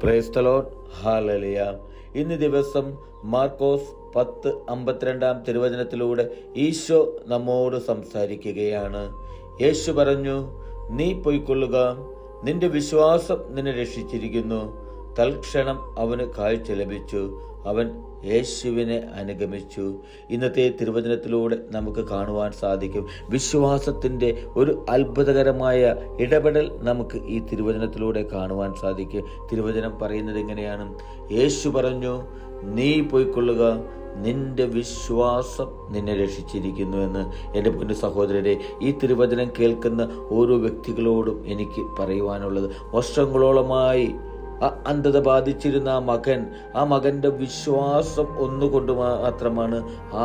Praise the Lord. Hallelujah. ഇന്ന് ദിവസം മാർക്കോസ് 10:52 തിരുവചനത്തിലൂടെ ഈശോ നമ്മോട് സംസാരിക്കുകയാണ്. യേശു പറഞ്ഞു, നീ പൊയ്ക്കൊള്ളുക, നിന്റെ വിശ്വാസം നിന്നെ രക്ഷിച്ചിരിക്കുന്നു. തൽക്ഷണം അവന് കാഴ്ച ലഭിച്ചു. അവൻ യേശുവിനെ അനുഗമിച്ചു. ഇന്നത്തെ തിരുവചനത്തിലൂടെ നമുക്ക് കാണുവാൻ സാധിക്കും, വിശ്വാസത്തിൻ്റെ ഒരു അത്ഭുതകരമായ ഇടപെടൽ നമുക്ക് ഈ തിരുവചനത്തിലൂടെ കാണുവാൻ സാധിക്കും. തിരുവചനം പറയുന്നത് എങ്ങനെയാണ്? യേശു പറഞ്ഞു, നീ പോയിക്കൊള്ളുക, നിന്റെ വിശ്വാസം നിന്നെ രക്ഷിച്ചിരിക്കുന്നു എന്ന്. എൻ്റെ പൊന്നു സഹോദരരെ, ഈ തിരുവചനം കേൾക്കുന്ന ഓരോ വ്യക്തികളോടും എനിക്ക് പറയുവാനുള്ളത്, വർഷങ്ങളോളമായി അന്ധത ബാധിച്ചിരുന്ന ആ മകൻ്റെ വിശ്വാസം ഒന്നുകൊണ്ട് മാത്രമാണ് ആ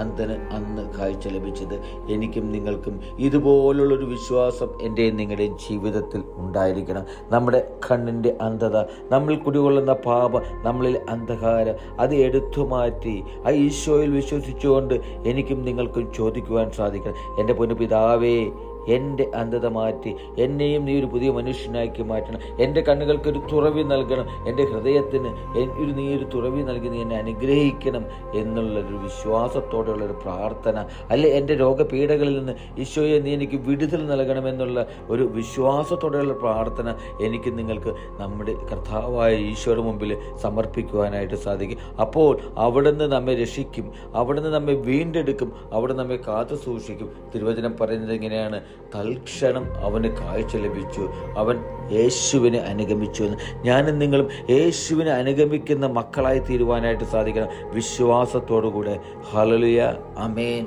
അന്ധന് അന്ന് കാഴ്ച ലഭിച്ചത്. എനിക്കും നിങ്ങൾക്കും ഇതുപോലുള്ളൊരു വിശ്വാസം എൻ്റെയും നിങ്ങളുടെയും ജീവിതത്തിൽ ഉണ്ടായിരിക്കണം. നമ്മുടെ കണ്ണിൻ്റെ അന്ധത, നമ്മൾ കുടികൊള്ളുന്ന പാപം, നമ്മളിൽ അന്ധകാരം, അത് എടുത്തു മാറ്റി ആ ഈശോയിൽ വിശ്വസിച്ചുകൊണ്ട് എനിക്കും നിങ്ങൾക്കും ചോദിക്കുവാൻ സാധിക്കണം, എൻ്റെ പൊന്നു പിതാവേ, എൻ്റെ അന്ധത മാറ്റി എന്നെയും നീ ഒരു പുതിയ മനുഷ്യനാക്കി മാറ്റണം. എൻ്റെ കണ്ണുകൾക്കൊരു തുറവി നൽകണം. എൻ്റെ ഹൃദയത്തിന് നീ ഒരു തുറവി നൽകി നീ എന്നെ അനുഗ്രഹിക്കണം എന്നുള്ളൊരു വിശ്വാസത്തോടെയുള്ളൊരു പ്രാർത്ഥന, അല്ലെ എൻ്റെ രോഗപീഠകളിൽ നിന്ന് ഈശോയെ നീ എനിക്ക് വിടുതൽ നൽകണമെന്നുള്ള ഒരു വിശ്വാസത്തോടെയുള്ള പ്രാർത്ഥന എനിക്ക് നിങ്ങൾക്ക് നമ്മുടെ കർത്താവായ ഈശോയുടെ മുമ്പിൽ സമർപ്പിക്കുവാനായിട്ട് സാധിക്കും. അപ്പോൾ അവിടുന്ന് നമ്മെ രക്ഷിക്കും, അവിടുന്ന് നമ്മെ വീണ്ടെടുക്കും, അവിടെ നമ്മെ കാത്തു സൂക്ഷിക്കും. തിരുവചനം പറയുന്നത് എങ്ങനെയാണ്? തൽക്ഷണം അവന് കാഴ്ച ലഭിച്ചു, അവൻ യേശുവിനെ അനുഗമിച്ചു എന്ന്. ഞാനും നിങ്ങളും യേശുവിനെ അനുഗമിക്കുന്ന മക്കളായി തീരുവാനായിട്ട് സാധിക്കണം, വിശ്വാസത്തോടുകൂടെ. ഹല്ലേലൂയ. ആമേൻ.